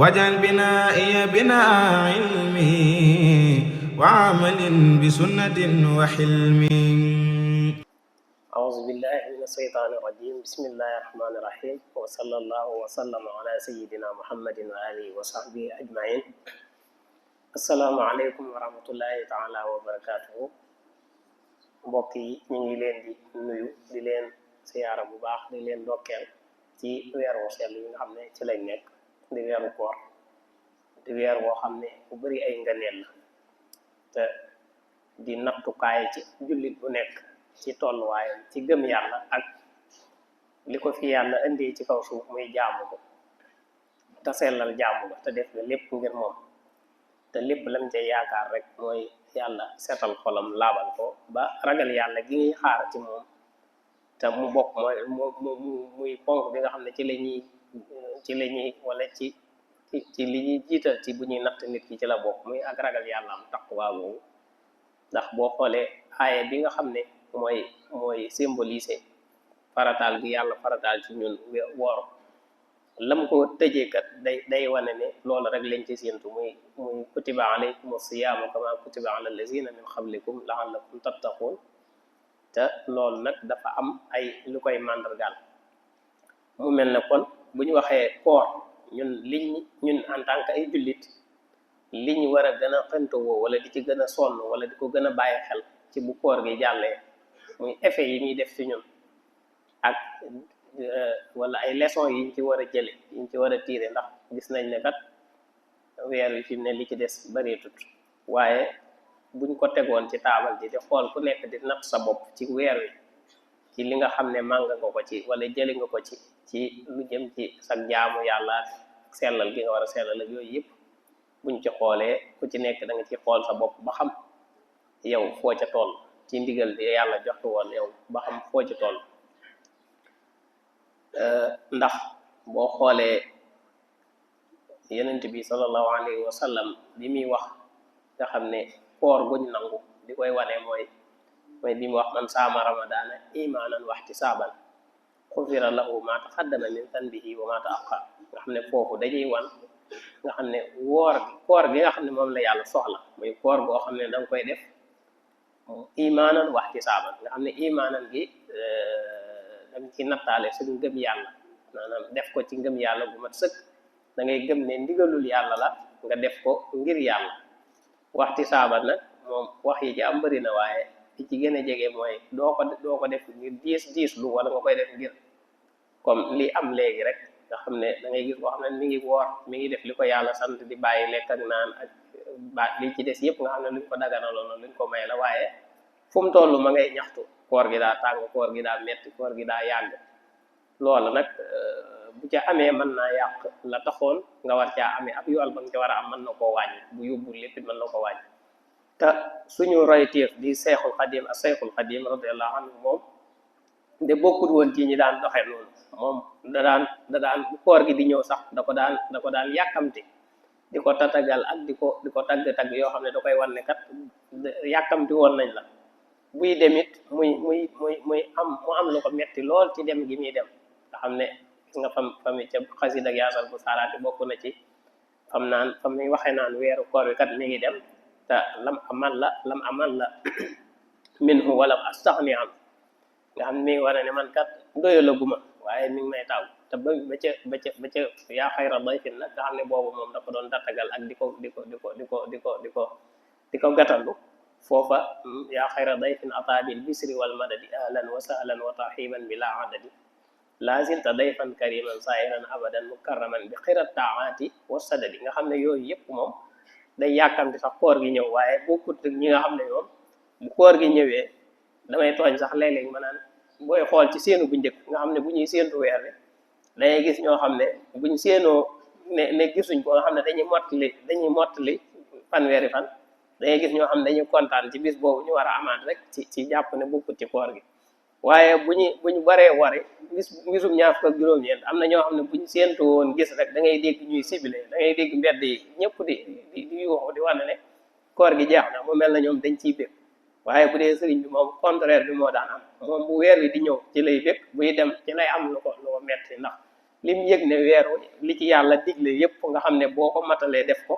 واجعل بنائي بناء علم وعمل بسنة وحلم. أعوذ بالله من الشيطان الرجيم. بسم الله الرحمن الرحيم، وصلى الله وسلم على سيدنا محمد وآله وصحبه أجمعين. السلام عليكم ورحمة الله تعالى وبركاته. mbokk yi ñu ngi leen di nuyu di leen siyaara bu baax di leen dokkeel ci weeru sell yi nga xam ne ci lañ nekk di weeru koor di weer woo xam ne bu bari ay ngëneel la te di nattukaay ci jullit bu nekk ci tolluwaayam ci gëm yàlla ak li ko fi yàlla indee ci kaw suuf muy jaamu ko te sellal jaamu ko te def nga lépp ngir moom te lépp lam ca yaakaar rek mooy yàlla setal xolam laabal ko ba ragal yàlla gi ngi xaar ci moom te mu bokk mooy muy ponk bi nga xam ne ci la ñuy wala ci li ñuy jiital ci bu ñuy natt nit ki ci la bokk muy ak ragal yàlla am taqwa boobu. ndax boo xoolee aaya bi nga xam ne mooy symboliser farataal gi yàlla farataal ci ñun woor lam ko tëjee kat day wane ne loolu rek lañ ci séentu muy kutiba alaykum as-siyaamu kama kutiba ala allazina min qablikum la'allakum tattaqun te loolu nag dafa am ay lu koy màndargaal. mu mel ne kon bu ñu waxee koor ñun en tant que ay jullit li ñu war a gën a xëntawoo wala di ci gën a sonn wala di ko gën a bàyyi xel ci bu koor gi jàllee muy effet yi muy def ci ñun ak wala ay leçons yiñ ci war a jële yiñ ci war a tiire ndax gis nañ ne kat weer wi fi mu ne li ci des bareetut waaye buñ ko tegoon ci taabal ji di xool ku nekk di natt sa bopp ci weer wi ci li nga xam ne màng nga ko ci wala jëli nga ko ci lu jëm ci sa jaamu yàlla sellal gi nga war a sellal ak yooyu yëpp buñ ci xoolee ku ci nekk da nga ci xool sa bopp ba xam yow foo ca toll ci ndigal di yàlla joxtu woon yow ba xam foo ci toll. ndax boo xoolee yenent bi sallallahu alayhi wa sallam bi muy wax nga xam ne koor guñ nangu di koy wane mooy bi mu wax man saama ramadaana imaanan wa ihtisaaban xufira lahu ma taqaddama min zanbihi wa ma ta'akhkhara nga xam ne foofu dañuy wan nga xam ne koor gi nga xam ne moom la yàlla soxla muy koor goo xam ne da nga koy def imaanan wa ihtisaaban nga xam ne imaanan gi danga ci nattaale suñu ngëm yàlla maanaam def ko ci ngëm yàlla bu mat sëkk da ngay gëm ne ndigalul yàlla la nga def ko ngir yàlla. waxti saaba nag moom wax yi ci am bëri na waaye li ci gën a jege mooy doo ko def ngir diis lu wala nga koy def ngir comme li am léegi rek nga xam ne da ngay gis boo xam ne mi ngi woor mi ngi def li ko yàlla sant di bàyyi lekk ak naan ak li ci des yëpp nga xam ne luñ ko daganaloon luñ ko may la waaye fu mu toll ma ngay ñaxtu koor gi daa tàng koor gi daa metti koor gi daa yàgg. loolu nag bu ca amee mën naa yàq la taxoon nga war caa amee ab yool ba nga ca war a am mën na koo wàññi bu yóbbul lépp mën na ko wàññi. te suñu royteef di Seexul Xadim ak Seexul Xadim radiyallahu anhu moom de bokkut woon ci ñi daan doxee noonu moom da daan bu koor gi di ñëw sax da ko daan yàkkamti di ko tatagal ak di ko tagg yoo xam ne da koy wan ne kat yàkkamti woon nañ la. buy demit muy am lu ko metti lool ci dem gi muy dem nga xam ne gis nga fami ca xasida ak yaasal bu saaraati bokk na ci fam muy waxee naan weeru koor wi kat mi ngi dem te lam amal la minhu wala astaghni an nga xam ne mi ngi war a ne man kat doyalaguma waaye mi ngi may taw te ba ca yaa xayra dayfin nag nga xam ne boobu moom dafa doon dattagal ak di ko gàttandu foofa yaa xayra dayfin ataa bil bisri wal madadi ahlan wa sahlan wa tarxiban bila adadi laa zilta dayfan kariman sairan abadan mukarraman bi xirat taati wa sadadi nga xam ne yooyu yëpp moom day yàkkamti sax koor gi ñëw waaye bokkut ñi nga xam ne ñoom bu koor gi ñëwee damay tooñ sax léeg-léeg ma naan booy xool ci seenu bu njëkk nga xam ne bu ñuy séentu weer wi dangay gis ñoo xam ne buñ séenoo ne gisuñ ko nga xam ne dañuy mottali fanweeri fan dangay gis ñoo xam ne dañuy kontaan ci bis boobu ñu war a amaat rek ci jàpp ne bokkut ci koor gi waaye bu ñu waree wari gisum ñaar fukk ak juróom-ñeent am na ñoo xam ne buñ séentu woon gis rek da ngay dégg ñuy sibile da ngay dégg mbedd yi ñëpp di yuuxu di wane ne koor gi jeex na mu mel na ñoom dañ ciy bég waaye bu dee sëriñ bi moom contraire bi moo daan am moom bu weer wi di ñëw ci lay bég buy dem ci lay am lu ko metti ndax lim yëg ne weeru li ci yàlla digle yépp nga xam ne boo ko matalee def ko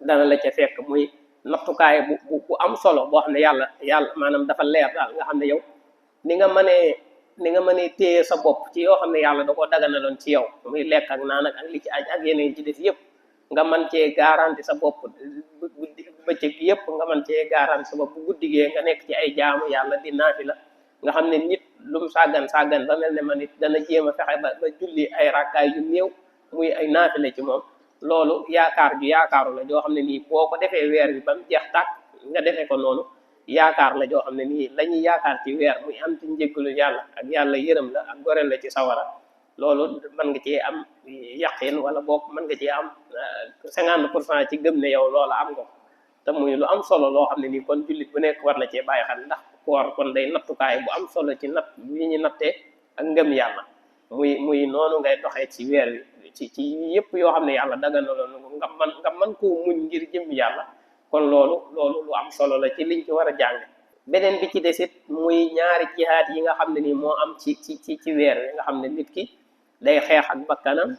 dana la ca fekk muy nattukaay bu am solo boo xam ne yàlla maanaam dafa leer daal nga xam ne yow ni nga mënee ni nga mënee téye sa bopp ci yoo xam ne yàlla da ko daganaloon ci yow muy lekk ak naan ak li ci aj ak yeneen ci des yépp nga mën cee garanti sa bopp guddi bëccëg bi yépp nga mën cee garanti sa bopp bu guddigee nga nekk ci ay jaamu yàlla di naafi la nga xam ne nit lu mu sàggan ba mel ne ma nit dana jéem a fexe ba julli ay rakkaay yu néew muy ay naafi la ci moom loolu yaakaaru la joo xam ne nii boo ko defee weer bi ba mu jeex tàkk nga defee ko noonu yaakaar la joo xam ne nii la ñuy yaakaar ci weer muy am ci njéggalu yàlla ak yàlla yërëm la ak goreel la ci sawara loolu mën nga cee am yaqin wala boog mën nga cee am 50% ci gëm ne yow loola am nga te muy lu am solo loo xam ne nii kon jullit bu nekk war na cee bàyyi xel ndax koor kon day nattukaay bu am solo ci natt yi ñu nattee ak ngëm yàlla muy noonu ngay doxee ci weer wi ci yëpp yoo xam ne yàlla daganaloon nga mën koo muñ ngir jëm yàlla kon loolu lu am solo la ci liñ ci war a jàng beneen bi ci desit muy ñaari jihaad yi nga xam ne nii moo am ci weer wi nga xam ne nit ki day xeex ak bakkanam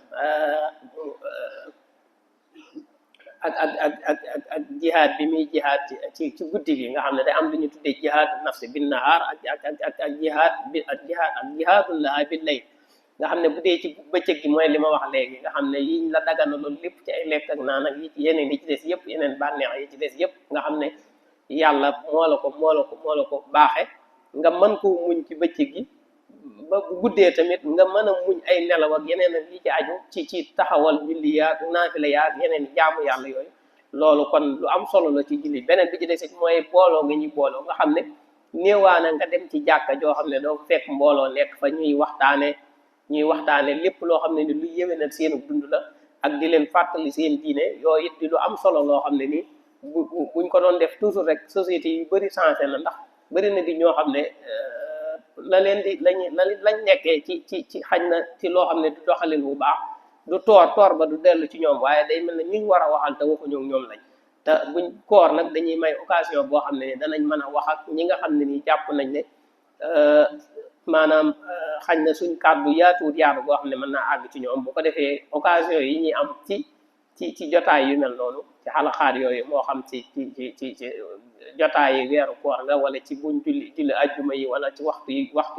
ak jihaad bi muy jihaad ci guddi gi nga xam ne day am lu ñu tuddee jihaad nafsi bin nahaar ak jihaadul laha bil layl nga xam ne bu dee ci bëccëg gi mooy li ma wax léegi nga xam ne yiñ la daganaloon lépp ci ay lekk ak naan ak yi ci yeneen yi ci des yëpp yeneen bànneex yi ci des yëpp nga xam ne yàlla moo la ko baaxe nga mën koo muñ ci bëccëg gi ba bu guddee tamit nga mën a muñ ay nelaw ak yeneen ak li ci aju ci taxawal julli yaag naafila yaag yeneen jaamu yàlla yooyu loolu kon lu am solo la ci julli beneen bi ci des mooy booloo nga ñuy booloo nga xam ne néewaana nga dem ci jàkka joo xam ne doo fekk mbooloo nekk fa ñuy waxtaane lépp loo xam ne ni lu yéwénal seenu dund la ak di leen fàttali seen diine yooyu it di lu am solo loo xam ne nii buñ ko doon def toujours rek société yu bëri changé na ndax bëri na di ñoo xam ne la leen di lañ nekkee ci xañ na ci loo xam ne du doxalin bu baax du toor ba du dellu ci ñoom waaye day mel ne ñuñ war a waxal te waxuñu ñoom lañ te buñ koor nag dañuy may occasion boo xam ne ni danañ mën a wax ak ñi nga xam ne nii jàpp nañ ne maanaam xañ na suñ kàddu yaatuwut yaatu boo xam ne mën naa àgg ci ñoom bu ko defee occasion yi ñuy am ci jotaay yu mel noonu ci xalaxaat yooyu moo xam ci jotaay yi weeru koor nga wala ci buñ julli ajjuma yi wala ci waxtu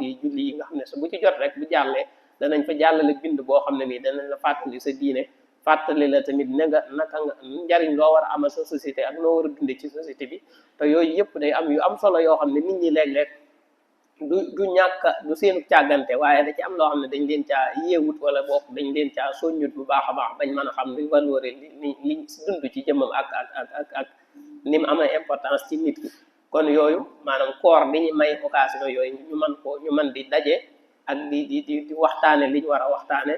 yi julli yi nga xam ne su bu ci jot rek bu jàllee danañ fa jàllale bind boo xam ne nii danañ la fàttali sa diine fàttali la tamit ne nga naka nga njariñ loo war a amal sa société ak noo war a dunde ci société bi te yooyu yëpp day am yu am solo yoo xam ne nit ñi léeg-léeg du ñàkk du seenu càggante waaye da ci am loo xam ne dañ leen caa yeewut wala bopp dañ leen caa soññut bu baax a baax bañ mën a xam li valeur li dund ci jëmmam ak ni mu amee importance ci nit ki kon yooyu maanaam koor dañuy may occasion yooyu ñu mën di daje ak di waxtaane li ñu war a waxtaane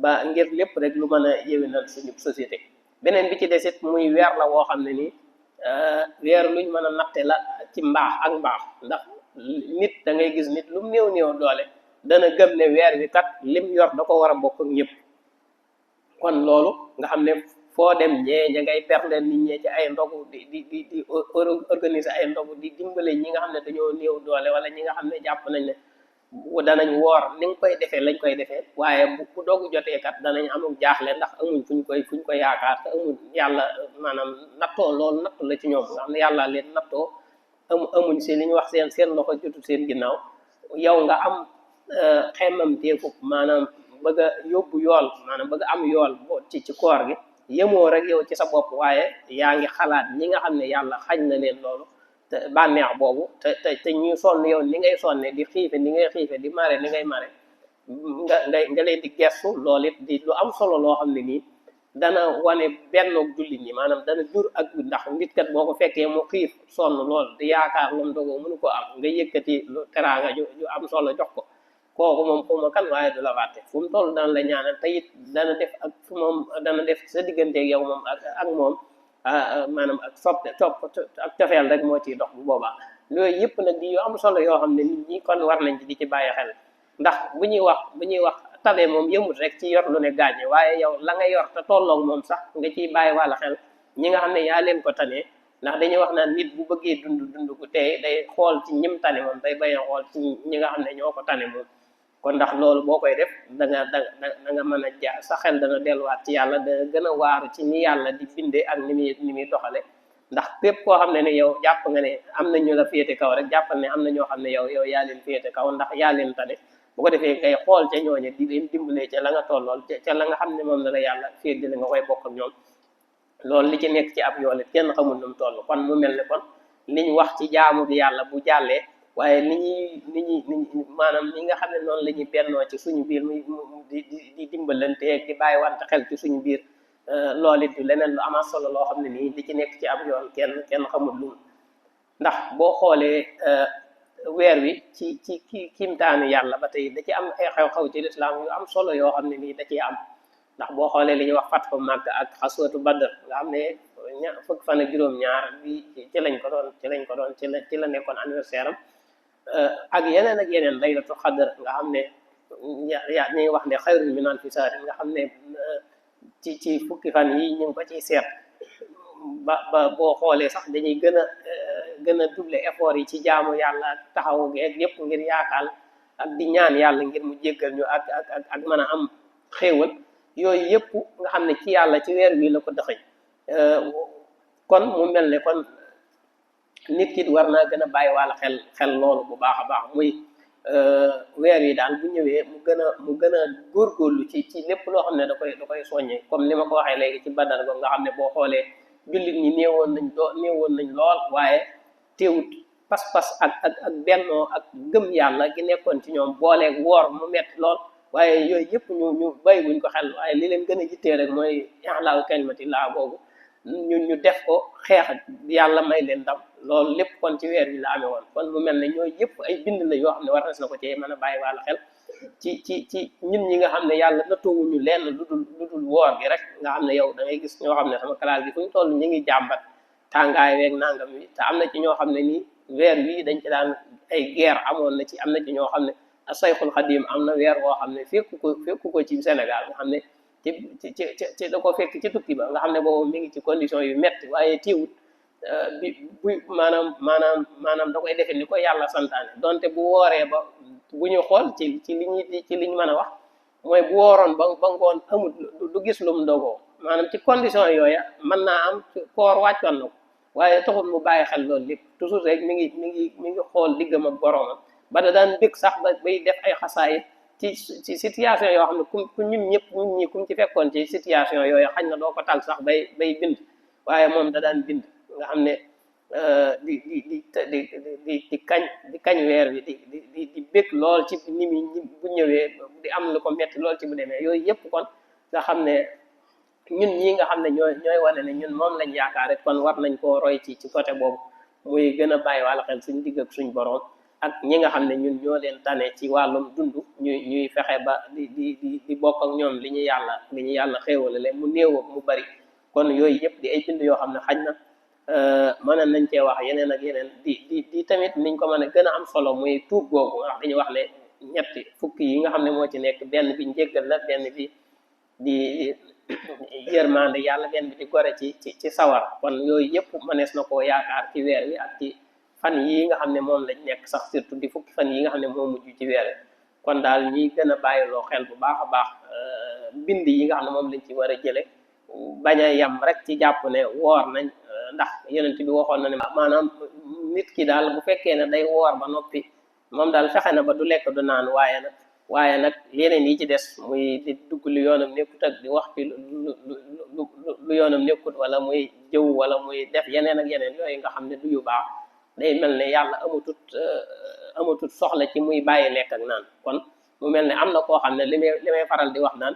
ba ngir lépp rek lu mën a yéwénal suñu société beneen bi ci desit muy weer la woo xam ne nii weer luñ mën a natte la ci mbaax ak mbaax ndax nit da ngay gis nit lu mu néew doole dana gëm ne weer wi kat lim yor da ko war a bokk ak ñëpp kon loolu nga xam ne foo dem ña ngay berndeel nit ñee ci ay ndogu di organiser ay ndogu di dimbale ñi nga xam ne dañoo néew doole wala ñi nga xam ne jàpp nañ ne danañ woor ni nga koy defee lañ koy defee waaye bu dogu jotee kat danañ amul jaaxle ndax amuñ fuñ ko yaakaar te amuñ yàlla maanaam nattoo loolu nattu la ci ñoom nga xam ne yàlla leen nattoo amuñ si li ñu wax seen loxo jotul seen ginnaaw yow nga am xemmam teefu maanaam bëgg a yóbbu yool maanaam bëgg am yool ci koor gi yemoo rek yow ci sa bopp waaye yaa ngi xalaat ñi nga xam ne yàlla xañ na leen loolu te bànneex boobu te ñu sonn yow ni ngay sonne di xiife ni ngay xiife di mare ni ngay mare nga leen di gestu loolu it di lu am solo loo xam ne nii dana wane bennoog jullit ñi maanaam dana jur ak ndax nit kat boo ko fekkee mu xiif sonn lool di yaakaar lu mu dogoo mënu ko am nga yëkkati lu teraanga ju am solo jox ko kooku moom xuma kan waaye du la fàtte fu mu toll dana la ñaanal te it dana def ak fu moom dana def sa digganteeg yow moom ak moom maanaam ak ak cofeel rek moo ciy dox bu boobaa yooyu yëpp nag di yu am solo yoo xam ne nit ñi kon war nañ ci di ci bàyyi xel ndax bu ñuy wax tabe moom yëmut rek ci yor lu ne gaañe waaye yow la nga yor te tolloog moom sax nga ciy bàyyi wàlla xel ñi nga xam ne yaa leen ko tanee ndax dañuy wax naan nit bu bëggee dund gu tey day xool ci ñim tane moom day bañ a xool ci ñi nga xam ne ñoo ko tane moom kon ndax loolu boo koy def da nga mën a sa xel dana delluwaat ci yàlla da gën a waaru ci ni yàlla di bindee ak ni muy doxale ndax képp koo xam ne ne yow jàpp nga ne am na ñu la féete kaw rek jàppal ne am na ñoo xam ne yow yaa leen féete kaw ndax yaa leen tane bu ko defee ngay xool ca ñooñe di leen dimbalee ca la nga tollool ca la nga xam ne moom la yàlla féete la nga koy bokk ak ñoom loolu li ci nekk ci ab yoon it kenn xamul nu mu toll kon mu mel ne kon li ñu wax ci jaamu bi yàlla bu jàllee waaye ni maanaam li nga xam ne noonu la ñuy bennoo ci suñu biir di dimbalante di bàyyi wante xel ci suñu biir loolu it leneen lu ama solo loo xam ne nii li ci nekk ci ab yoon kenn xamul lu ndax boo xoolee weer wi ci kiimtaani yàlla ba tey da ci am ay xew-xew ci lislaam yu am solo yoo xam ne nii da ciy am ndax boo xoolee li ñuy wax fatxu Makka ak xaswatu Badr nga xam ne fukk fan ak juróom-ñaar bi ci lañ ko doon ci la nekkoon anniversaire am ak yeneen laylatu xadr nga xam ne ñuy wax ne xayrun min alfi shahr nga xam ne ci fukki fan yi ñu ngi ko ciy seet ba boo xoolee sax dañuy gën a doubler effort yi ci jaamu yàlla ak taxawu geeg yëpp ngir yaakaar ak di ñaan yàlla ngir mu jéggal ñu ak mën a am xéewal yooyu yëpp nga xam ne ci yàlla ci weer wi la ko dëxëñ kon mu mel ne kon nit ki war naa gën a bàyyi wàlla xel loolu bu baax a baax muy weer yi daal bu ñëwee mu gën a góorgóorlu ci lépp loo xam ne da koy soññee comme ni ma ko waxee léegi ci Badar go nga xam ne boo xoolee jullit ñi néewoon nañ lool waaye teewut pas-pas ak bennoo ak gëm yàlla gi nekkoon ci ñoom booleeg woor mu metti lool waaye yooyu yëpp ñu bàyyi wuñ ko xel waaye li leen gën a jittee rek mooy i'laa kalimatillah boobu ñu def ko xeex yàlla may leen ndam loolu lépp kon ci weer wi la amee woon kon mu mel ne ñooyu yëpp ay bind la yoo xam ne war na ko cee mën a bàyyi wàlla xel ci ñun ñi nga xam ne yàlla nattoowuñu lenn lu dul woor gi rek nga xam ne yow da ngay gis ñoo xam ne sama classe gi fu ñu toll ñu ngi jàmbat tàngaay weeg nangam wi te am na ci ñoo xam ne nii weer wi dañ ci daan ay guerre amoon na ci am na ci ñoo xam ne Sayxul Xadim am na weer woo xam ne fekku ko ci Sénégal nga xam ne ci da ko fekk ci tukki ba nga xam ne boobu mi ngi ci condition yu metti waaye tiiwut maanaam da koy defe ni ko yàlla santaane donte bu wooree ba bu ñu xool ci liñ mën a wax mooy bu wooroon ba ngoon amul du gis lum ndogoo maanaam ci condition yooya mën naa am koor wàccoon na ko waaye taxul mu bàyyi xel loolu lépp toujours rek mi ngi xool diggam ak boroomam ba da daan dégg sax bay def ay xasaayit ci situation yoo xam ne ku ñun ñi kum ci fekkoon ci situation yooyu xañ na doo ko tal sax bay bind waaye moom da daan bind nga xam ne di kañ weer wi di bég lool ci ni mi bu ñëwee di am lu ko metti lool ci bu demee yooyu yëpp kon nga xam ne ñun ñii nga xam ne ñooy wane ne ñun moom lañ yaakaar rek kon war nañ koo roy ci côté boobu muy gën a bàyyi wàlla xel suñ digg ak suñ boroom ak ñi nga xam ne ñun ñoo leen tane ci wàllum dund ñuy fexe ba di bokk ak ñoom li ñu yàlla xéewalale mu néew ak mu bari kon yooyu yëpp di ay bind yoo xam ne xaj na mën nañ cee wax yeneen ak yeneen di tamit niñ ko mën a gën a am solo muy tuub googu ndax dañuy wax ne ñetti fukki yi nga xam ne moo ci nekk benn bi njéggal la benn bi di yërmande yàlla benn bi di gore ci sawar kon yooyu yëpp mënees na koo yaakaar ci weer wi ak ci fan yi nga xam ne moom lañ nekk sax surtout di fukki fan yi nga xam ne moo mujj ci weer kon daal ñuy gën a bàyyiloo xel bu baax a baax bind yi nga xam ne moom lañ ci war a jële bañ a yem rek ci jàpp ne woor nañ ndax yonent bi waxoon na ne maanaam nit ki daal bu fekkee ne day woor ba noppi moom daal fexe na ba du lekk du naan waaye nag yeneen yi ci des muy di dugg lu yoonam nekkut ak di wax ci lu yoonam nekkut wala muy jëw wala muy def yeneen ak yeneen yooyu nga xam ne du yu baax day mel ne yàlla amatut soxla ci muy bàyyi lekk ak naan kon mu mel ne am na koo xam ne li may faral di wax naan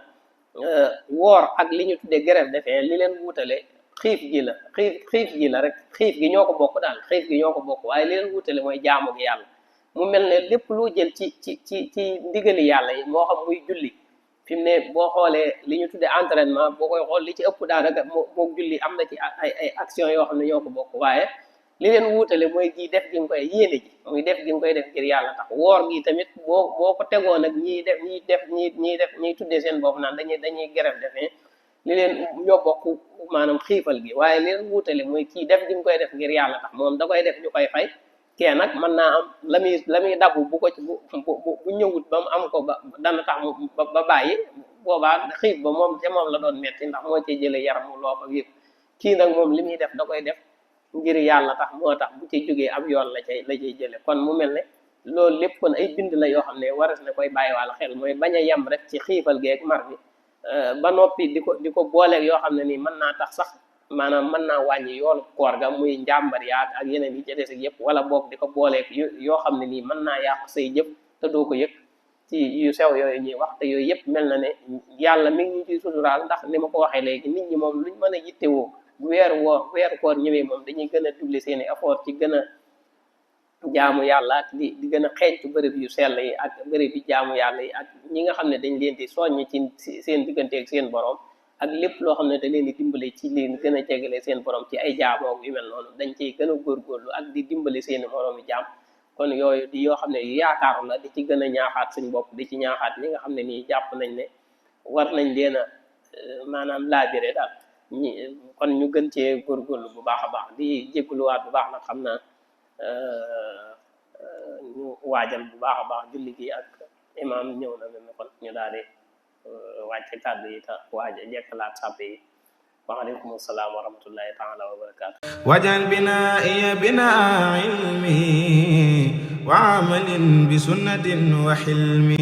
woor ak li ñu tuddee grève de faim li leen wuutale xiif gi la rek xiif gi ñoo ko bokk daal xiif gi ñoo ko bokk waaye li leen wuutale mooy jaamu gi yàlla mu mel ne lépp loo jël ci ndigali yàlla yi moo xam muy julli fi mu ne boo xoolee li ñu tuddee entraînement boo koy xool li ci ëpp daanaka moo julli am na ci ay action yoo xam ne ñoo ko bokk waaye li leen wuutale mooy gi def gi nga koy yéene ji muy def gi nga koy def ngir yàlla tax woor gi tamit boo ko tegoon ak ñiy tuddee seen bopp naan dañuy grève de faim li leen ñoo bokk maanaam xiifal gi waaye li leen wuutale mooy kii def gi nga koy def ngir yàlla tax moom da koy def ñu koy fay kee nag mën naa am la muy dabu bu ko ci bu ñëwut ba mu am ko ba dana tax mu ba bàyyi boobaa xiif ba moom ca moom la doon metti ndax moo cee jële yaram mu loof ak yëpp kii nag moom li muy def da koy def ngir yàlla tax moo tax bu ci jógee ab yoon la cay jële kon mu mel ne loolu lépp kon ay bind la yoo xam ne waras na koy bàyyiwaale xel mooy bañ a yem rek ci xiifal geeg mar bi ba noppi di ko booleeg yoo xam ne nii mën naa tax sax maanaam mën naa wàññi yoonu koor ga muy njàmbar yaag ak yeneen yi ca des ak yëpp wala boog di ko booleeg yoo xam ne nii mën naa yàq say jëf te doo ko yëg ci yu sew yooyu ñuy wax te yooyu yëpp mel na ne yàlla mi ngi ñu ciy suturaal ndax ni ma ko waxee léegi nit ñi moom luñ mën a yittewoo bu weeru koor ñëwee moom dañuy gën a doubler seeni effort ci gën a jaamu yàlla ak di gën a xeeñtu bërëb yu sell yi ak bërëb yi jaamu yàlla yi ak ñi nga xam ne dañ leen di soññ ci seen diggante ak seen borom ak lépp loo xam ne da leen di dimbale ci leen gën a jegale seen borom ci ay jaamoo yu mel noonu dañ ciy gën a góorgóorlu ak di dimbale seeni moroomi jaam kon yooyu di yoo xam ne yu yaakaaru la di ci gën a ñaaxaat suñ bopp di ci ñaaxaat ñi nga xam ne nii jàpp nañ ne war nañ leen a maanaam laabire daal kon ñu gën cee góorgóorlu bu baax a baax di jégaluwaat bu baax nag xam naa ñu waajal bu baax a baax julli gi ak imaam ñëw na mel ne kon ñu daal di wàcce kàddu yi te waaja jekkalaat sàppe yi waaleykum salaam wa rahmatullahi taala wa barakaatu wajal binaa'iya binaa ilmi wa amalin bi sunnatin wa hilmi